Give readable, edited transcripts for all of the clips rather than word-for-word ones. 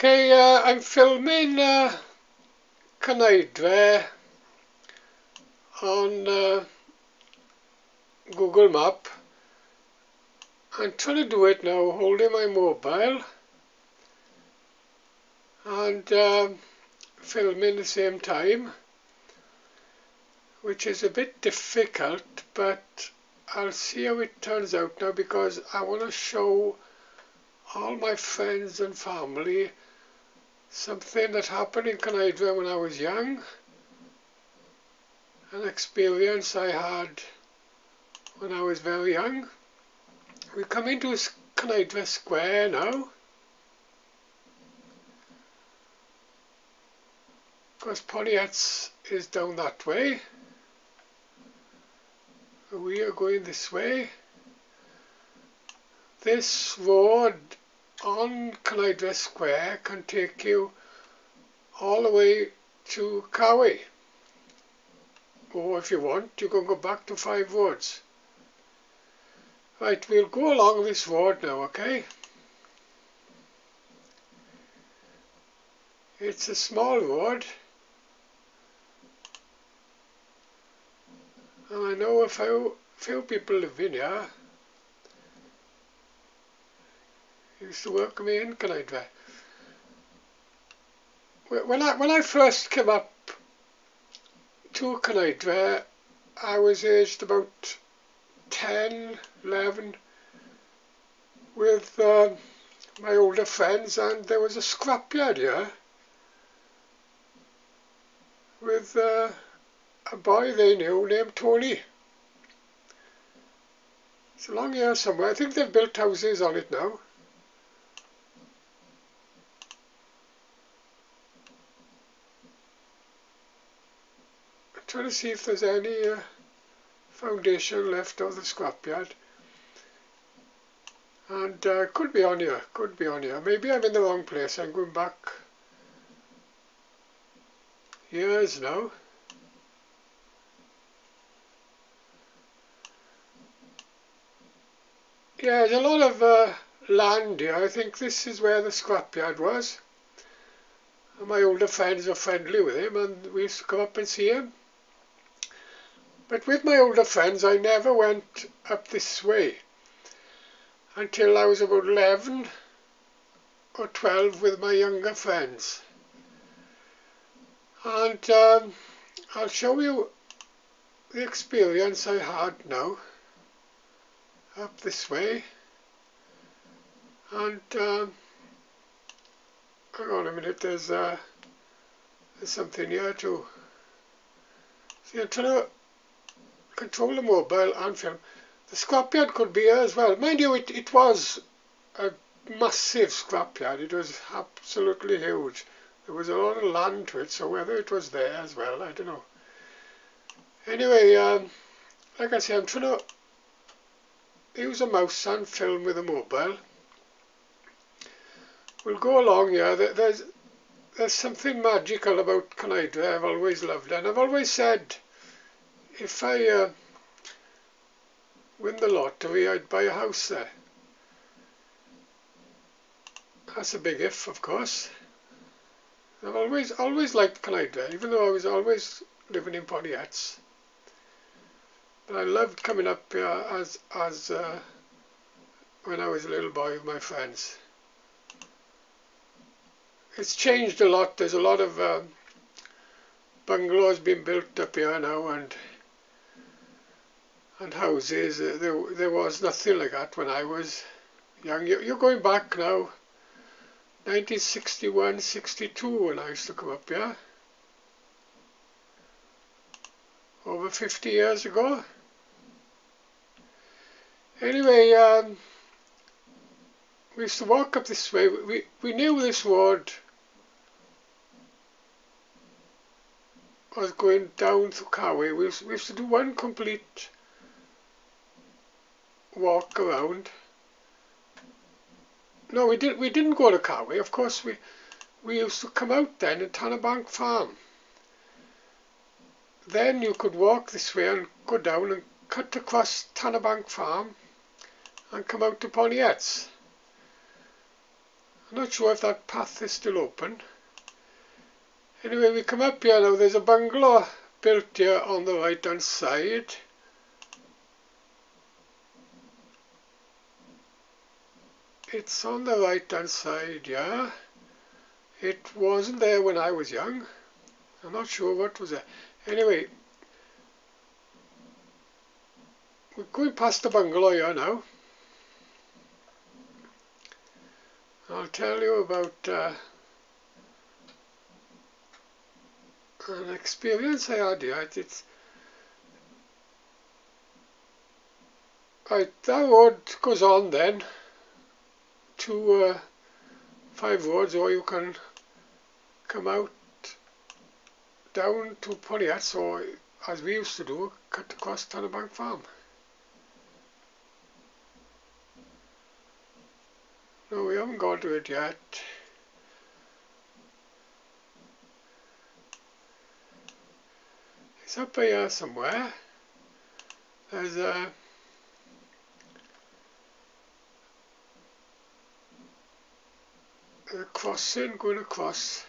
Okay, I'm filming Cynheidre on Google Map. I'm trying to do it now holding my mobile and filming at the same time, which is a bit difficult, but I'll see how it turns out now, because I want to show all my friends and family something that happened in Cynheidre when I was young, an experience I had when I was very young. We come into Cynheidre Square now, because Poniat's is down that way. We are going this way. This road on Cynheidre Square can take you all the way to Cowie, or if you want you can go back to Five Roads. Right, we'll go along this road now, okay? It's a small road, and I know a few people live in here. Used to work me in Cynheidre. When I first came up to Cynheidre, I was aged about 10, 11, with my older friends, and there was a scrapyard here with a boy they knew named Tony. It's along here somewhere. I think they've built houses on it now. I'm trying to see if there's any foundation left of the scrapyard. And could be on here, could be on here. Maybe I'm in the wrong place. I'm going back years now. Yeah, there's a lot of land here. I think this is where the scrapyard was. And my older friends are friendly with him, and we used to come up and see him. But with my older friends, I never went up this way until I was about 11 or 12 with my younger friends. And I'll show you the experience I had now up this way. And hang on a minute, there's something here too. See, I'm trying to control the mobile and film. The scrapyard could be here as well. Mind you, it was a massive scrapyard. It was absolutely huge. There was a lot of land to it, so whether it was there as well, I don't know. Anyway, like I say, I'm trying to use a mouse and film with a mobile. We'll go along here. There's something magical about Cynheidre I've always loved, and I've always said if I win the lottery, I'd buy a house there. That's a big if, of course. I've always liked Cynheidre, even though I was always living in Poniat's. But I loved coming up here as when I was a little boy with my friends. It's changed a lot. There's a lot of bungalows being built up here now, and houses. There was nothing like that when I was young. You're going back now, 1961, 62 when I used to come up here. Over 50 years ago. Anyway, we used to walk up this way. We knew this road was going down to Cowie. We used to do one complete walk around. No, we didn't go to Cowie. Of course, we used to come out then in Tannerbank Farm. Then you could walk this way and go down and cut across Tannerbank Farm and come out to Poniat's. I'm not sure if that path is still open. Anyway, we come up here now. There's a bungalow built here on the right hand side. It's on the right hand side, yeah. It wasn't there when I was young. I'm not sure what was there. Anyway, we're going past the bungalow here now. I'll tell you about an experience I had here. It's right, that road goes on then to 5 roads, or you can come out down to Pontiac, or as we used to do, cut across Tannerbank Farm. No, we haven't got to it yet. It's up here somewhere. There's a crossing going across.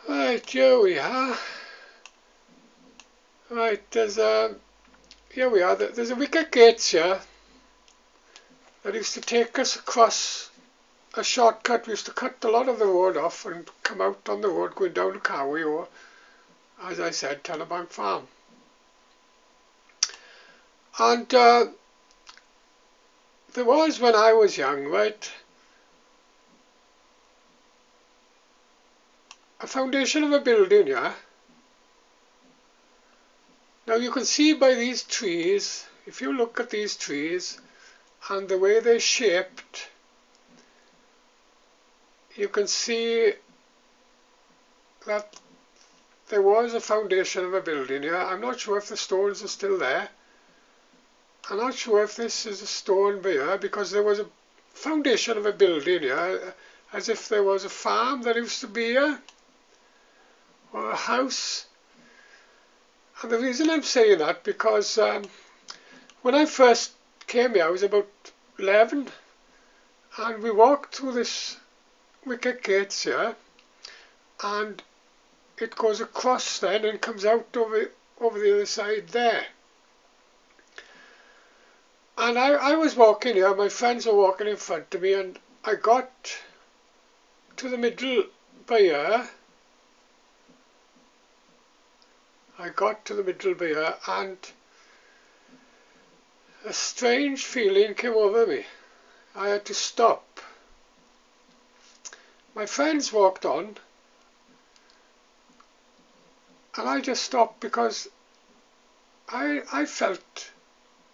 Right, here we are. Right, there's a, here we are. There's a wicket gate here that used to take us across a shortcut. We used to cut a lot of the road off and come out on the road going down to Cowie, or, as I said, Tannerbank Farm. And there was, when I was young, right, a foundation of a building, yeah. Now you can see by these trees, if you look at these trees and the way they're shaped, you can see that there was a foundation of a building here. I'm not sure if the stones are still there. I'm not sure if this is a stone here, because there was a foundation of a building here, as if there was a farm that used to be here, or a house. And the reason I'm saying that, because when I first came here I was about 11, and we walked through this wicket gates here, and it goes across then and comes out over the other side there. And I was walking here, my friends were walking in front of me, and I got to the middle by here. I got to the middle by here, and a strange feeling came over me. I had to stop. My friends walked on, and I just stopped because I felt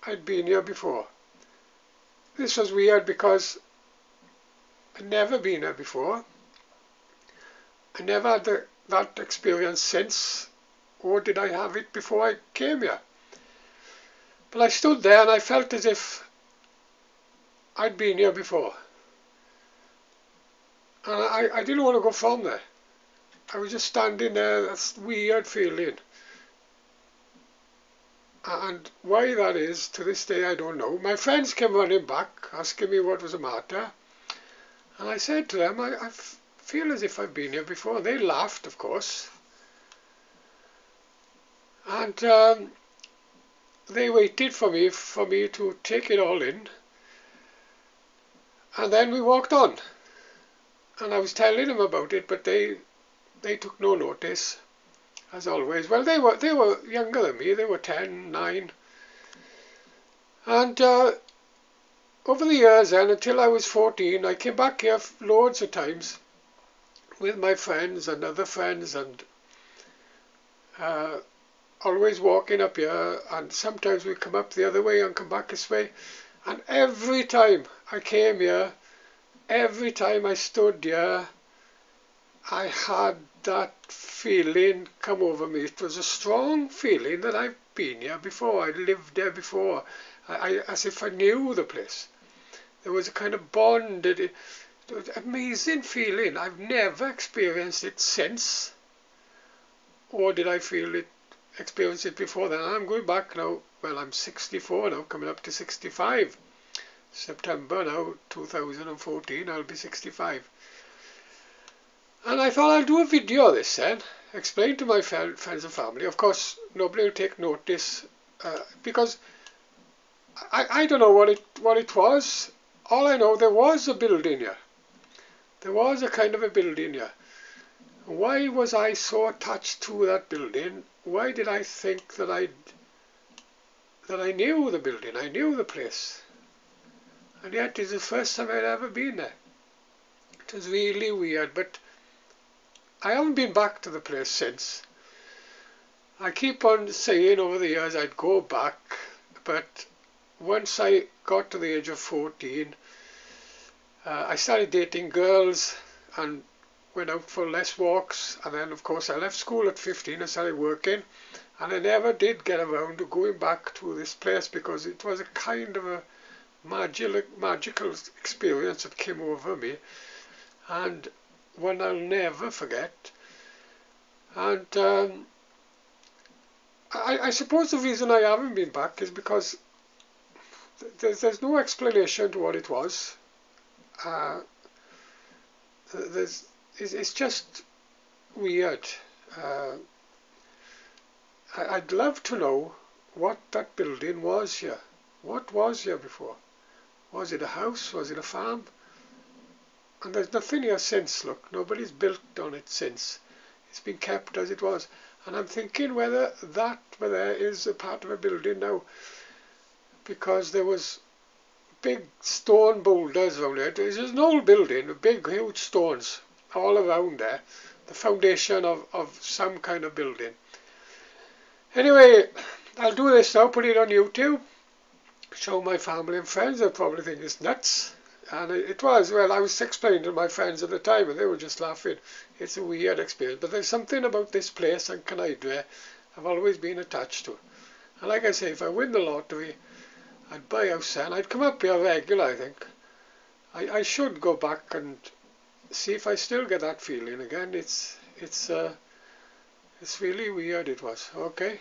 I'd been here before. This was weird because I'd never been here before. I never had that experience since, or did I have it before I came here? But I stood there and I felt as if I'd been here before. And I didn't want to go from there. I was just standing there, that's weird feeling. And why that is, to this day, I don't know. My friends came running back, asking me what was the matter. And I said to them, I feel as if I've been here before. They laughed, of course. And they waited for me to take it all in. And then we walked on. And I was telling them about it, but they took no notice, as always. Well, they were younger than me. They were 10, 9. And over the years then, until I was 14, I came back here loads of times with my friends and other friends, and always walking up here, and sometimes we come up the other way and come back this way. And every time I came here, every time I stood here, I had that feeling come over me. It was a strong feeling that I've been here before, I'd lived there before, as if I knew the place. There was a kind of bond. It was an amazing feeling. I've never experienced it since, or did I experience it before then. I'm going back now. Well, I'm 64 now, coming up to 65. September now, 2014, I'll be 65. And I thought I'll do a video of this then, explain to my friends and family. Of course, nobody will take notice because I don't know what it was. All I know, there was a building here. There was a kind of a building here. Why was I so attached to that building? Why did I think that I knew the building, I knew the place? And yet it's the first time I'd ever been there. It was really weird, but I haven't been back to the place since. I keep on saying over the years I'd go back, but once I got to the age of 14, I started dating girls and went out for less walks, and then of course I left school at 15 and started working, and I never did get around to going back to this place because it was a kind of a magical experience that came over me, and one I'll never forget. And I suppose the reason I haven't been back is because there's no explanation to what it was. It's just weird. I'd love to know what that building was here. What was here before? Was it a house? Was it a farm? And there's nothing here since, look. Nobody's built on it since. It's been kept as it was. And I'm thinking whether that there is a part of a building now, because there was big stone boulders around it. It's an old building with big, huge stones all around there. The foundation of some kind of building. Anyway, I'll do this now, put it on YouTube, show my family and friends. They'll probably think it's nuts. And it was, well, I was explaining to my friends at the time and they were just laughing. It's a weird experience. But there's something about this place and Cynheidre I've always been attached to. And like I say, if I win the lottery, I'd buy a house there and I'd come up here regular, I think. I should go back and see if I still get that feeling again. It's really weird, it was. Okay.